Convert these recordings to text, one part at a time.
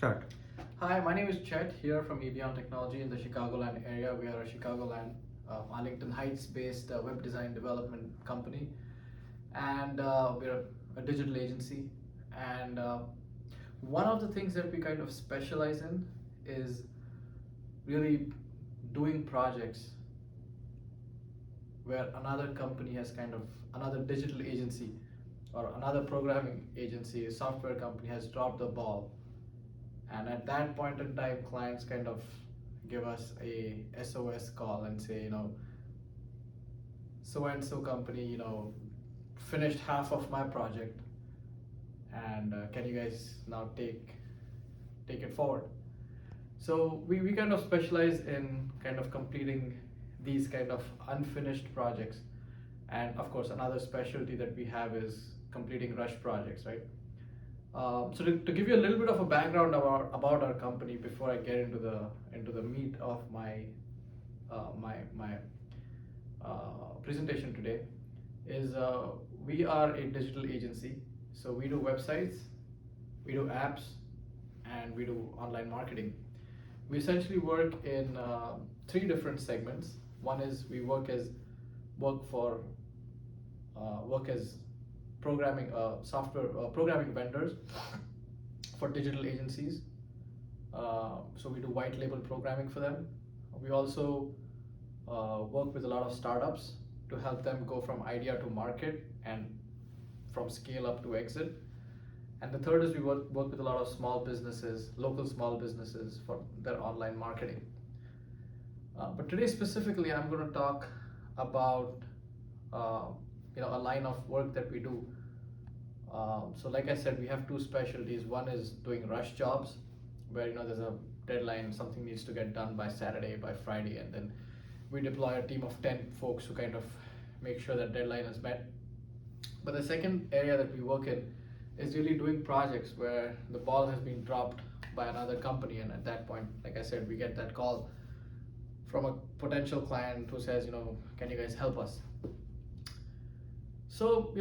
Start. Hi, my name is Chet here from Avion Technology in the Chicagoland area. We are a Chicagoland, Arlington Heights based web design development company, and we're a digital agency. And one of the things that we kind of specialize in is really doing projects where another company has kind of another digital agency or another programming agency, a software company has dropped the ball, and at that point in time clients kind of give us a SOS call and say, so and so company, finished half of my project, and can you guys now take it forward? So we kind of specialize in kind of completing these kind of unfinished projects, and of course another specialty that we have is completing rush projects, right? So to give you a little bit of a background about our company before I get into the meat of my presentation today, is we are a digital agency. So we do websites, we do apps, and we do online marketing. We essentially work in three different segments. One is we work as programming software programming vendors for digital agencies. So we do white label programming for them. We also work with a lot of startups to help them go from idea to market and from scale up to exit. And the third is we work with a lot of small businesses, local small businesses, for their online marketing. But today specifically, I'm going to talk about a line of work that we do. So like I said, we have two specialties. One is doing rush jobs, where there's a deadline, something needs to get done by Saturday, by Friday, and then we deploy a team of 10 folks who kind of make sure that deadline is met. But the second area that we work in is really doing projects where the ball has been dropped by another company, and at that point, like I said, we get that call from a potential client who says, can you guys help us? So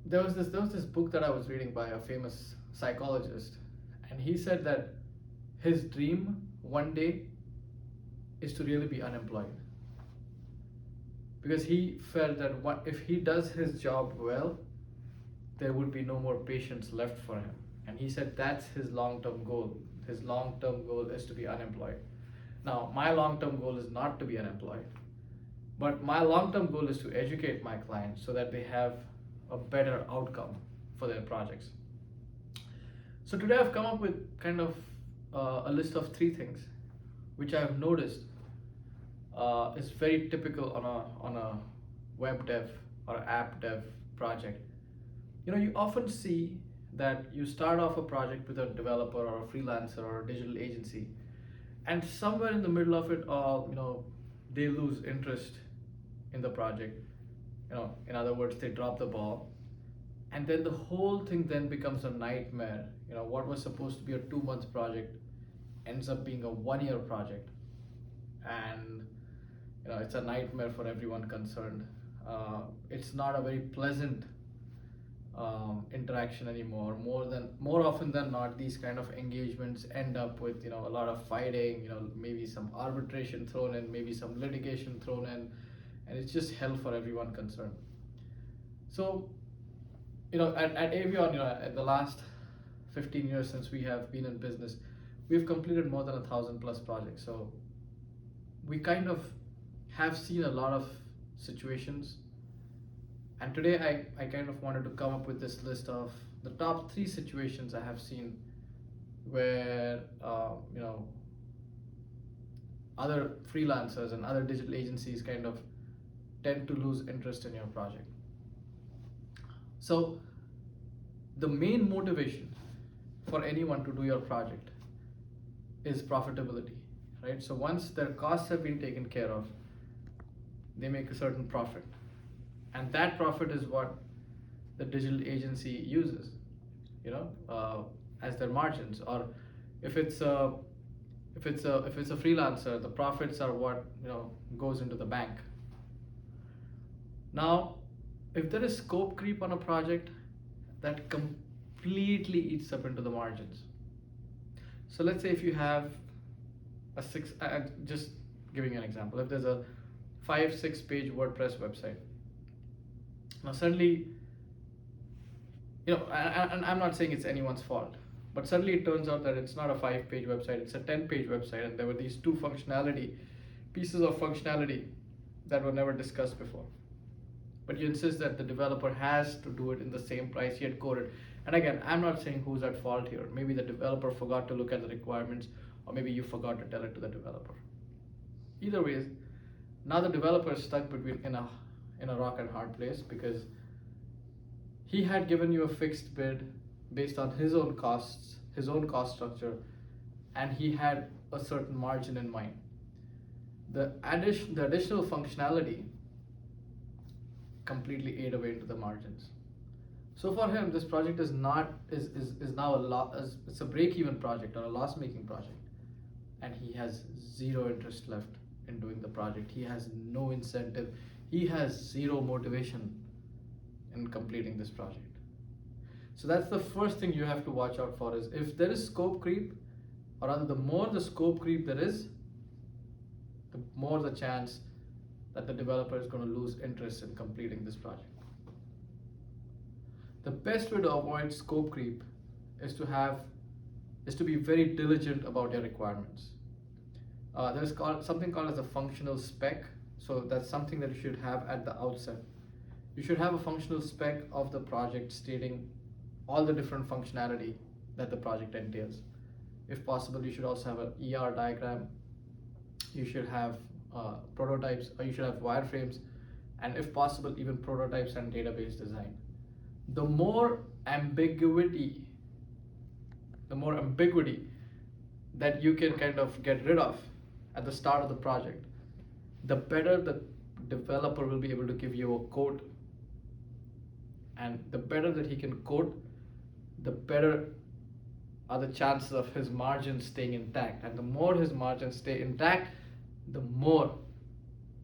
there was this book that I was reading by a famous psychologist, and he said that his dream one day is to really be unemployed, because he felt that if he does his job well, there would be no more patients left for him. And he said that's his long-term goal. His long-term goal is to be unemployed. Now, my long-term goal is not to be unemployed, but my long-term goal is to educate my clients so that they have a better outcome for their projects. So today I've come up with kind of a list of three things which I have noticed is very typical on a web dev or app dev project. You often see that you start off a project with a developer or a freelancer or a digital agency, and somewhere in the middle of it all, they lose interest in the project. In other words, they drop the ball, and then the whole thing then becomes a nightmare. What was supposed to be a 2-month project ends up being a 1-year project, and it's a nightmare for everyone concerned. It's not a very pleasant interaction anymore. More often than not, these kind of engagements end up with a lot of fighting, maybe some arbitration thrown in, maybe some litigation thrown in, and it's just hell for everyone concerned. So at Avion, at the last 15 years since we have been in business, we've completed more than 1,000 plus projects. So we kind of have seen a lot of situations, and today I kind of wanted to come up with this list of the top 3 situations I have seen where other freelancers and other digital agencies kind of tend to lose interest in your project. So the main motivation for anyone to do your project is profitability, right? So once their costs have been taken care of, they make a certain profit, and that profit is what the digital agency uses, as their margins. Or if it's a freelancer, the profits are what goes into the bank. Now, if there is scope creep on a project, that completely eats up into the margins. So let's say if you have a six, just giving you an example, if there's a 5-6 page WordPress website, now suddenly, and I'm not saying it's anyone's fault, but suddenly it turns out that it's not a 5-page website, it's a 10-page website, and there were these pieces of functionality that were never discussed before. But you insist that the developer has to do it in the same price he had coded. And again, I'm not saying who's at fault here. Maybe the developer forgot to look at the requirements, or maybe you forgot to tell it to the developer. Either way, now the developer is stuck between in a rock and hard place, because he had given you a fixed bid based on his own costs, his own cost structure, and he had a certain margin in mind. The additional functionality completely ate away into the margins. So for him, this project is now it's a break-even project or a loss-making project, and he has zero interest left in doing the project. He has no incentive. He has zero motivation in completing this project. So that's the first thing you have to watch out for, is if there is scope creep, or rather the more the scope creep there is, the more the chance that the developer is going to lose interest in completing this project. The best way to avoid scope creep is to be very diligent about your requirements. There's something called as a functional spec. So that's something that you should have at the outset. You should have a functional spec of the project stating all the different functionality that the project entails. If possible, you should also have an ER diagram. You should have prototypes, or you should have wireframes, and if possible, even prototypes and database design. The more ambiguity that you can kind of get rid of at the start of the project, the better the developer will be able to give you a code. And the better that he can code, the better are the chances of his margins staying intact. And the more his margins stay intact, the more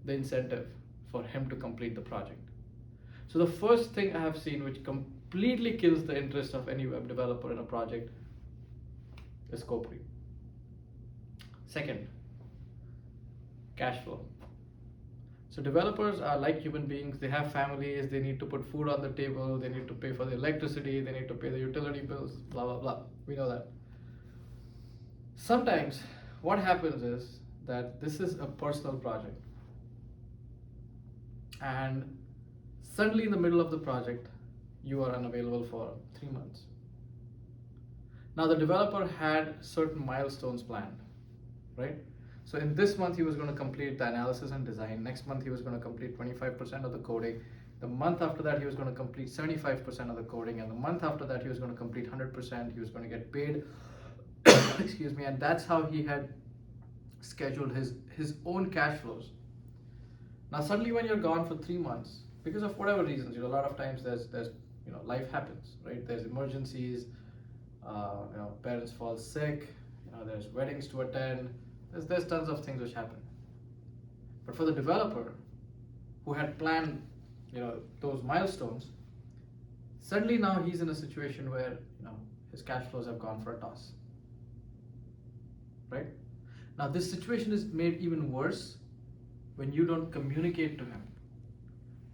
the incentive for him to complete the project. So the first thing I have seen which completely kills the interest of any web developer in a project is scope creep. Second, cash flow. So developers are like human beings. They have families, they need to put food on the table, they need to pay for the electricity, they need to pay the utility bills, blah, blah, blah. We know that. Sometimes what happens is that this is a personal project, and suddenly in the middle of the project, you are unavailable for 3 months. Now the developer had certain milestones planned, right? So in this month, he was going to complete the analysis and design. Next month, he was going to complete 25% of the coding. The month after that, he was going to complete 75% of the coding. And the month after that, he was going to complete 100%. He was going to get paid. Excuse me. And that's how he had scheduled his own cash flows. Now, suddenly when you're gone for 3 months, because of whatever reasons, a lot of times there's life happens, right? There's emergencies, parents fall sick, there's weddings to attend. There's tons of things which happen. But for the developer who had planned, those milestones, suddenly now he's in a situation where, his cash flows have gone for a toss. Right? Now this situation is made even worse when you don't communicate to him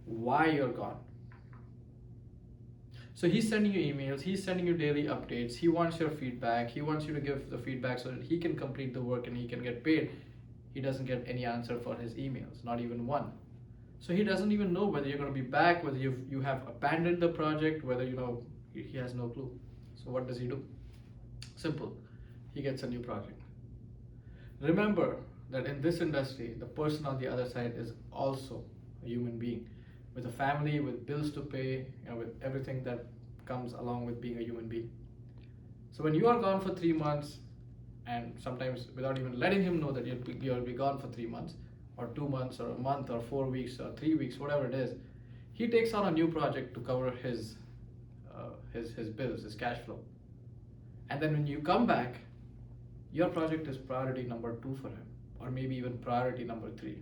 why you're gone. So he's sending you emails, he's sending you daily updates, he wants your feedback, he wants you to give the feedback so that he can complete the work and he can get paid. He doesn't get any answer for his emails, not even one. So he doesn't even know whether you're going to be back, whether you have abandoned the project, whether he has no clue. So what does he do? Simple. He gets a new project. Remember that in this industry, the person on the other side is also a human being with a family, with bills to pay, with everything that comes along with being a human being. So when you are gone for 3 months, and sometimes without even letting him know that you'll be gone for 3 months, or 2 months, or a month, or 4 weeks, or 3 weeks, whatever it is, he takes on a new project to cover his bills, his cash flow. And then when you come back, your project is priority number 2 for him, or maybe even priority number 3.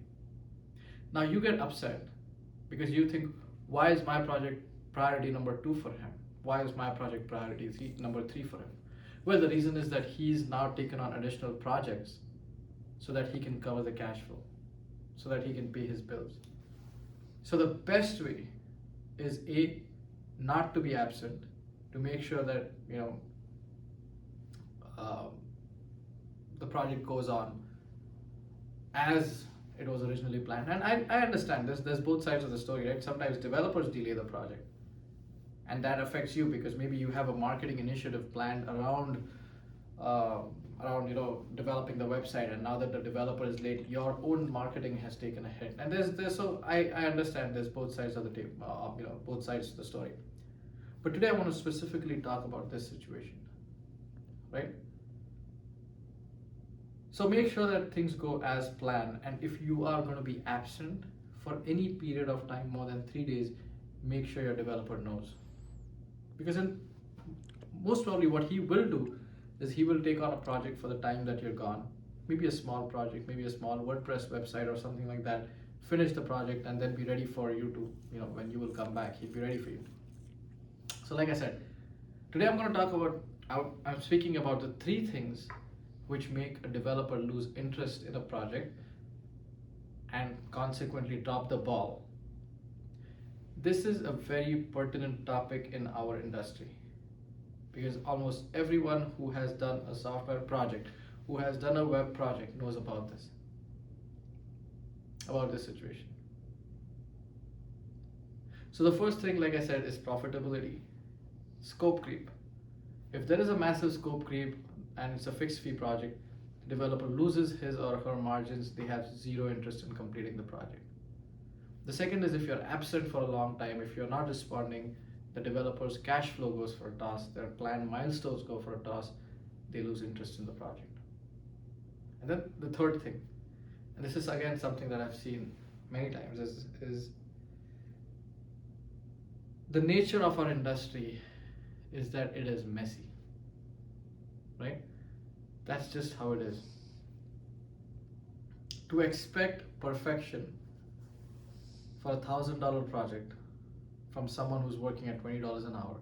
Now you get upset because you think, why is my project priority number 2 for him? Why is my project priority number three for him? Well, the reason is that he's now taken on additional projects so that he can cover the cash flow, so that he can pay his bills. So the best way is not to be absent, to make sure that uh, the project goes on as it was originally planned. And I understand there's both sides of the story, right? Sometimes developers delay the project, and that affects you because maybe you have a marketing initiative planned around developing the website, and now that the developer is late, your own marketing has taken a hit. And there's so I understand there's both sides of the table, both sides of the story. But today I want to specifically talk about this situation, right? So make sure that things go as planned, and if you are going to be absent for any period of time more than 3 days, make sure your developer knows. Because most probably what he will do is he will take on a project for the time that you're gone, maybe a small project, maybe a small WordPress website or something like that, finish the project and then be ready for you to, when you will come back, he'll be ready for you. So like I said, today I'm going to talk about, I'm speaking about the 3 things which make a developer lose interest in a project and consequently drop the ball. This is a very pertinent topic in our industry because almost everyone who has done a software project, who has done a web project, knows about this situation. So the first thing, like I said, is profitability. Scope creep. If there is a massive scope creep and it's a fixed fee project, the developer loses his or her margins, they have zero interest in completing the project. The second is if you're absent for a long time, if you're not responding, the developer's cash flow goes for a toss, their planned milestones go for a toss, they lose interest in the project. And then the third thing, and this is again something that I've seen many times, is the nature of our industry is that it is messy, right? That's just how it is. To expect perfection for $1,000 project from someone who's working at $20 an hour,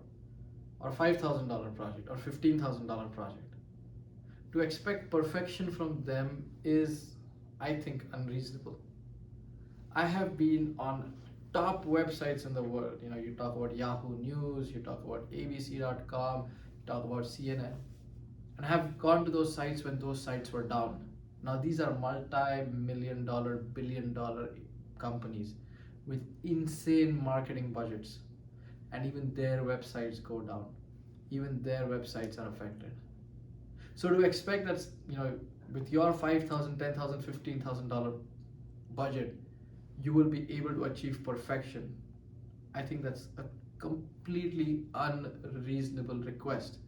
or $5,000 project, or $15,000 project, to expect perfection from them is, I think, unreasonable. I have been on top websites in the world. You talk about Yahoo News, you talk about ABC.com, you talk about CNN, and I have gone to those sites when those sites were down. Now these are multi-million-dollar, billion-dollar companies with insane marketing budgets, and even their websites go down. Even their websites are affected. So to expect that, with your $5,000, $10,000, $15,000 budget, you will be able to achieve perfection, I think that's a completely unreasonable request.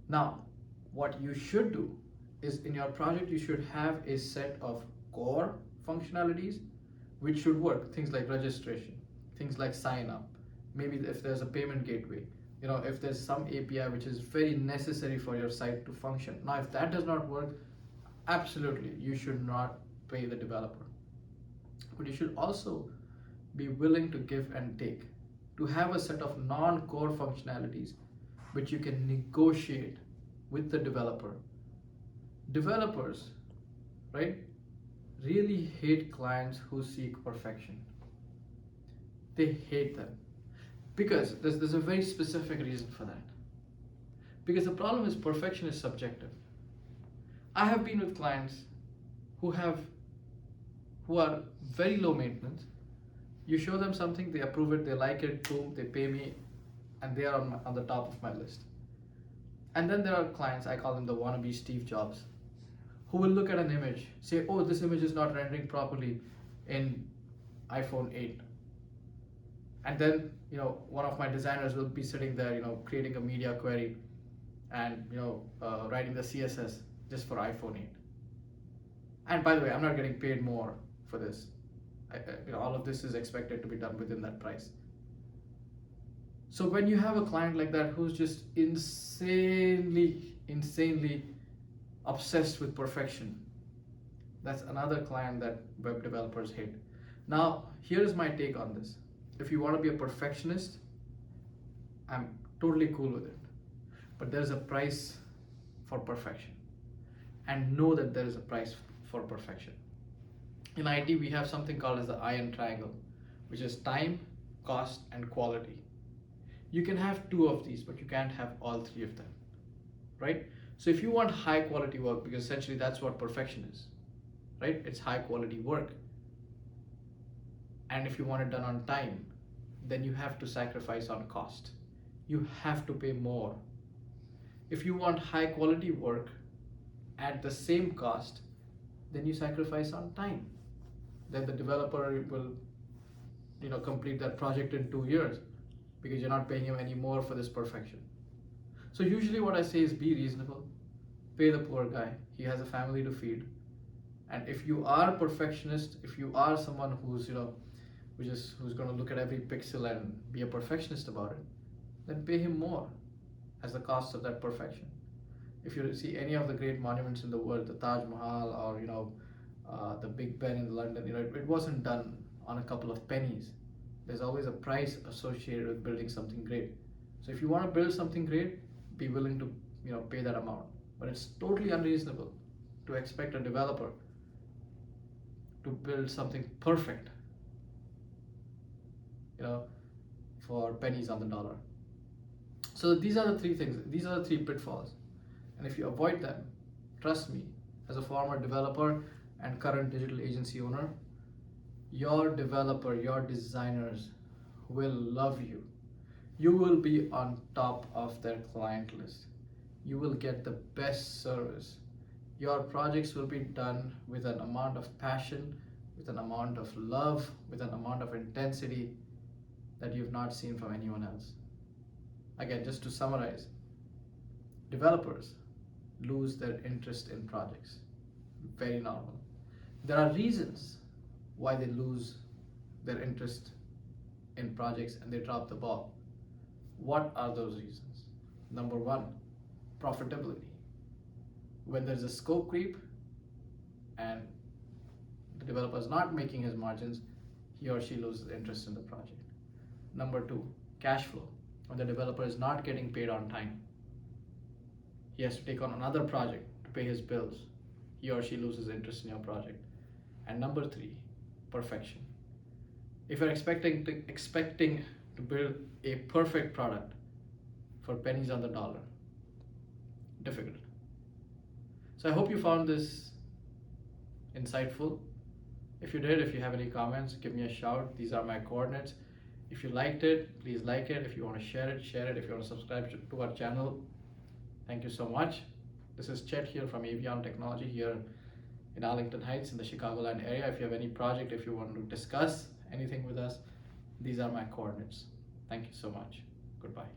Now, what you should do is in your project, you should have a set of core functionalities which should work. Things like registration, things like sign up, maybe if there's a payment gateway, if there's some API which is very necessary for your site to function. Now, if that does not work, absolutely, you should not pay the developer. But you should also be willing to give and take, to have a set of non-core functionalities which you can negotiate with the developer. Developers, right, really hate clients who seek perfection. They hate them because there's a very specific reason for that. Because the problem is perfection is subjective. I have been with clients who are very low maintenance. You show them something, they approve it, they like it, boom, they pay me, and they are on the top of my list. And then there are clients, I call them the wannabe Steve Jobs, who will look at an image, say, oh, this image is not rendering properly in iPhone 8. And then, one of my designers will be sitting there, creating a media query and, writing the CSS just for iPhone 8. And by the way, I'm not getting paid more for this. All of this is expected to be done within that price. So when you have a client like that who's just insanely obsessed with perfection, that's another client that web developers hate. Now, here's my take on this. If you want to be a perfectionist, I'm totally cool with it. But there's a price for perfection. And know that there is a price for perfection. In IT, we have something called as the iron triangle, which is time, cost, and quality. You can have two of these, but you can't have all three of them, right? So if you want high quality work, because essentially that's what perfection is, right? It's high quality work. And if you want it done on time, then you have to sacrifice on cost. You have to pay more. If you want high quality work at the same cost, then you sacrifice on time. Then the developer will, complete that project in 2 years because you're not paying him any more for this perfection. So usually what I say is be reasonable, pay the poor guy. He has a family to feed. And if you are a perfectionist, if you are someone who's going to look at every pixel and be a perfectionist about it, then pay him more as the cost of that perfection. If you see any of the great monuments in the world, the Taj Mahal or the Big Ben in London, it wasn't done on a couple of pennies. There's always a price associated with building something great. So if you want to build something great, be willing to pay that amount. But it's totally unreasonable to expect a developer to build something perfect, for pennies on the dollar. So these are the three things. These are the three pitfalls. And if you avoid them, trust me, as a former developer and current digital agency owner, your developer, your designers will love you. You will be on top of their client list. You will get the best service. Your projects will be done with an amount of passion, with an amount of love, with an amount of intensity that you've not seen from anyone else. Again, just to summarize, developers lose their interest in projects. Very normal. There are reasons why they lose their interest in projects and they drop the ball. What are those reasons? Number one, profitability. When there's a scope creep and the developer is not making his margins, he or she loses interest in the project. Number two, cash flow. When the developer is not getting paid on time, he has to take on another project to pay his bills. He or she loses interest in your project. And number three, perfection. If you're expecting to build a perfect product for pennies on the dollar, difficult. So I hope you found this insightful. If you did, if you have any comments, give me a shout. These are my coordinates. If you liked it, please like it. If you want to share it, share it. If you want to subscribe to our channel, thank you so much. This is Chet here from Avion Technology here in Arlington Heights in the Chicagoland area. If you have any project, if you want to discuss anything with us, these are my coordinates. Thank you so much. Goodbye.